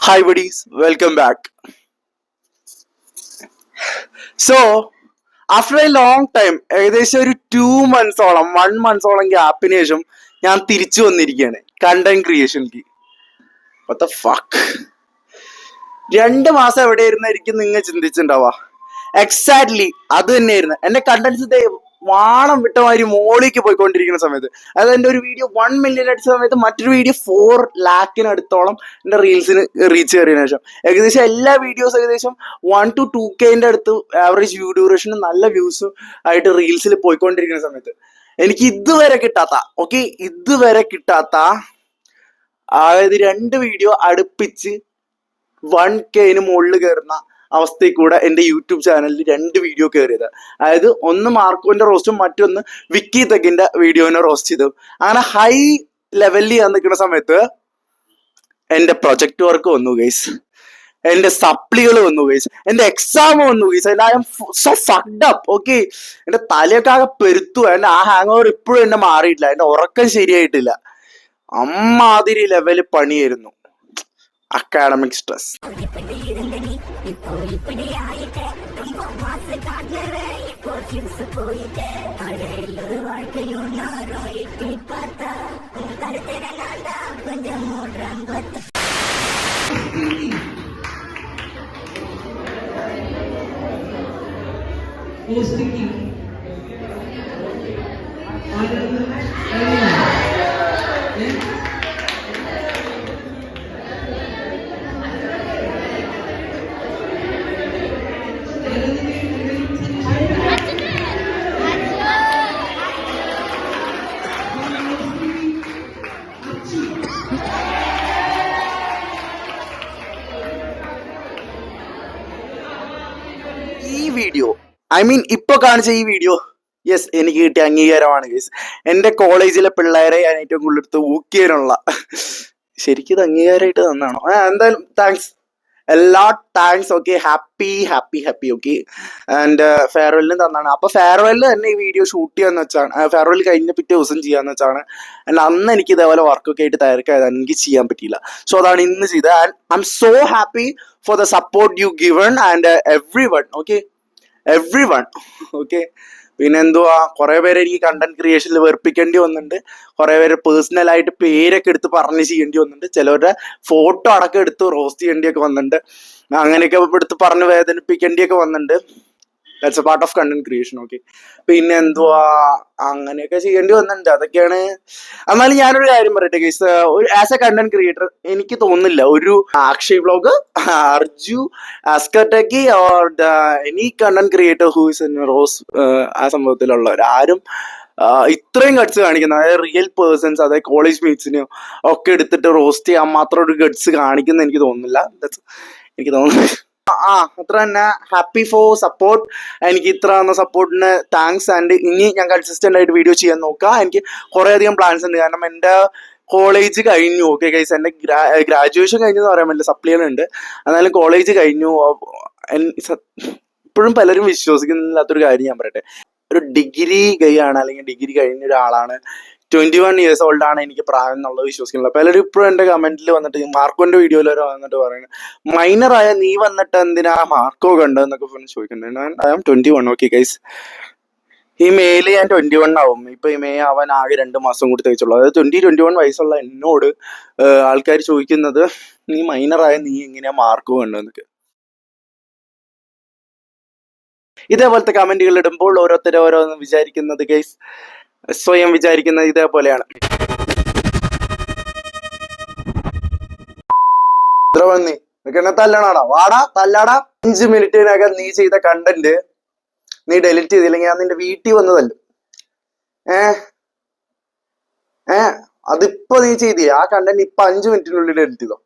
Hi buddies, welcome back. So, after a long time, ഏകദേശം ഒരു 2 months-ഓളം 1 month-ഓളം ഗ്യാപ്പിന് ശേഷം ഞാൻ തിരിച്ചു വന്നിരിക്കുകയാണ് കണ്ടന്റ് ക്രിയേഷനിലേക്ക്. What the fuck? 2 മാസം എവിടെയായിരുന്നായിരിക്കും നിങ്ങൾ ചിന്തിച്ചിട്ടുണ്ടാവാ. എക്സാക്ട്ലി അത് തന്നെയായിരുന്നു എന്റെ കണ്ടന്റ്സ് വാണം വിട്ട മാതിരി മോളിലേക്ക് പോയിക്കൊണ്ടിരിക്കുന്ന സമയത്ത്. അതായത് എന്റെ ഒരു വീഡിയോ 1 million അടിച്ച സമയത്ത് മറ്റൊരു വീഡിയോ 4 lakhs എന്റെ റീൽസിന് റീച്ച് കയറിയതിനു ശേഷം ഏകദേശം എല്ലാ വീഡിയോസ് ഏകദേശം 1 to 2K അടുത്ത് ആവറേജ് വ്യൂ ഡ്യൂറേഷനും നല്ല വ്യൂസും ആയിട്ട് റീൽസിൽ പോയിക്കൊണ്ടിരിക്കുന്ന സമയത്ത് എനിക്ക് ഇതുവരെ കിട്ടാത്ത അതായത് 2 വീഡിയോ അടുപ്പിച്ച് 1K മുകളിൽ കയറുന്ന അവസ്ഥയിൽ കൂടെ എൻ്റെ യൂട്യൂബ് ചാനലിൽ 2 വീഡിയോ കയറിയത്. അതായത് ഒന്ന് മാർക്കോന്റെ റോസ്റ്റും മറ്റൊന്ന് വിക്കി തെക്കിന്റെ വീഡിയോനെ റോസ്റ്റ് ചെയ്തു. അങ്ങനെ ഹൈ ലെവലിൽ ഞാൻ നിൽക്കുന്ന സമയത്ത് എൻ്റെ പ്രൊജക്ട് വർക്ക് വന്നു ഗൈസ്, എന്റെ സപ്ലികൾ വന്നു ഗൈസ്, എന്റെ എക്സാം വന്നു guys. I am so fucked up. Okay, എന്റെ തലയൊക്കെ ആകെ പെരുത്തു. എന്റെ ആ ഹാങ് ഓവർ ഇപ്പോഴും എന്നെ മാറിയിട്ടില്ല. എന്റെ ഉറക്കം ശരിയായിട്ടില്ല. അമ്മാതിരി ലെവല് പണിയായിരുന്നു. Academic stress. ഈ വീഡിയോ ഇപ്പൊ കാണിച്ച ഈ വീഡിയോ യെസ് എനിക്ക് കിട്ടിയ അംഗീകാരമാണ് ഗൈസ്. എന്റെ കോളേജിലെ പിള്ളേരെ ഞാൻ ഏറ്റവും കൂടുതൽ എടുത്ത് ഊക്കിയതിനുള്ള ശരിക്കും ഇത് അംഗീകാരമായിട്ട് തന്നാണോ? എന്തായാലും താങ്ക്സ്, എല്ലാ thanks. Okay, happy. Okay, and ഫെയർവെല്ലിന് തന്നാണ്. അപ്പൊ ഫെയർവെല്ലിൽ തന്നെ ഈ വീഡിയോ ഷൂട്ട് ചെയ്യാന്ന് വെച്ചാണ്, ഫെയർവെൽ കഴിഞ്ഞ പിറ്റേ ദിവസം ചെയ്യാന്ന് വെച്ചാണ്. ആൻഡ് അന്ന് എനിക്ക് ഇതേപോലെ വർക്കൊക്കെ ആയിട്ട് തയ്യാറായതാണ്, എനിക്ക് ചെയ്യാൻ പറ്റിയില്ല. സോ അതാണ് ഇന്ന് ചെയ്തത്. And I M so happy for the support you given and every one. Okay, പിന്നെ എന്തുവാ, കുറെ പേര് എനിക്ക് കണ്ടന്റ് ക്രിയേഷനിൽ വെറുപ്പിക്കേണ്ടി വന്നിട്ടുണ്ട്. കുറെ പേര് പേഴ്സണലായിട്ട് പേരൊക്കെ എടുത്ത് പറഞ്ഞ് ചെയ്യേണ്ടി വന്നിട്ടുണ്ട്. ചിലവരുടെ ഫോട്ടോ അടക്കം എടുത്ത് റോസ്റ്റ് ചെയ്യേണ്ടിയൊക്കെ വന്നിട്ടുണ്ട്. അങ്ങനെയൊക്കെ എടുത്ത് പറഞ്ഞ് വേദനിപ്പിക്കേണ്ടിയൊക്കെ വന്നിട്ടുണ്ട്. That's A part of content creation. Okay, പിന്നെ എന്തുവാ, അങ്ങനെയൊക്കെ ചെയ്യേണ്ടി വന്നിട്ടുണ്ട്. അതൊക്കെയാണ്. എന്നാലും ഞാനൊരു കാര്യം പറയട്ടെ ഗൈസ്, ഒരു ആസ് എ കണ്ടന്റ് ക്രിയേറ്റർ എനിക്ക് തോന്നുന്നില്ല ഒരു അക്ഷയ് വ്ലോഗ്, അർജു, ആസ്കർടെക്കി or any content creator who is in roast ആ സംഭവത്തിലുള്ളവർ ആരും ഇത്രയും ഗഡ്സ് കാണിക്കുന്ന, അതായത് റിയൽ പേഴ്സൺസ്, അതായത് കോളേജ് മേറ്റ്സിനെയോ ഒക്കെ എടുത്തിട്ട് റോസ്റ്റ് ചെയ്യാൻ മാത്രം ഒരു ഗഡ്സ് കാണിക്കുന്ന എനിക്ക് തോന്നുന്നില്ല. അത്ര തന്നെ. Happy for support. എനിക്ക് ഇത്ര തന്ന സപ്പോർട്ടിന് താങ്ക്സ്. ആൻഡ് ഇനി ഞാൻ കൺസിസ്റ്റന്റ് ആയിട്ട് വീഡിയോ ചെയ്യാൻ നോക്കാം. എനിക്ക് കുറെ അധികം പ്ലാൻസ് ഉണ്ട്. കാരണം എൻ്റെ കോളേജ് കഴിഞ്ഞു. ഓക്കെ ഗൈസ്, എൻ്റെ ഗ്രാജുവേഷൻ കഴിഞ്ഞെന്ന് പറയാൻ പറ്റില്ല, സപ്ലികളുണ്ട്. എന്നാലും കോളേജ് കഴിഞ്ഞു. ഇപ്പോഴും പലരും വിശ്വസിക്കുന്നില്ലാത്തൊരു കാര്യം ഞാൻ പറയട്ടെ. ഒരു ഡിഗ്രി ആണ്, അല്ലെങ്കിൽ ഡിഗ്രി കഴിഞ്ഞ ഒരാളാണ്, 21 years old ആണ് എനിക്ക് പ്രായം എന്നുള്ളത് വിശ്വസിക്കുന്നില്ല. പലരും ഇപ്പോഴും എന്റെ കമന്റിൽ വന്നിട്ട്, മാർക്കോന്റെ വീഡിയോയിൽ വന്നിട്ട് പറയുന്നത്, മൈനറായ നീ വന്നിട്ട് എന്തിനാ മാർക്കോ കണ്ടതെന്നൊക്കെ ചോദിക്കുന്നുണ്ട്. I am 21. ഓക്കെ ഗൈസ്, ഈ മെയില് ഞാൻ 21 ആവും. ഇപ്പൊ ഈ മെയ് ആവാൻ ആകെ 2 മാസം കൂടി തയ്ച്ചുള്ളൂ. അതായത് 21 വയസ്സുള്ള എന്നോട് ആൾക്കാർ ചോദിക്കുന്നത്, നീ മൈനറായ നീ എങ്ങനെയാ മാർക്കോ കണ്ടതെന്നൊക്കെ. ഇതേപോലത്തെ കമന്റുകൾ ഇടുമ്പോൾ ഓരോന്ന് വിചാരിക്കുന്നത് ഗൈസ്, സ്വയം വിചാരിക്കുന്നത് ഇതേപോലെയാണ്. തല്ലണാടാ, വാടാ തല്ലാടാ. 5 മിനിറ്റിനകം നീ ചെയ്ത കണ്ടന്റ് നീ ഡെലിറ്റ് ചെയ്തില്ലെങ്കിൽ ഞാൻ നിന്റെ വീട്ടിൽ വന്നതല്ലോ. അതിപ്പോ നീ ചെയ്തേ ആ കണ്ടന്റ് ഇപ്പൊ 5 മിനിറ്റിനുള്ളിൽ ഡെലിറ്റ് ചെയ്തോ.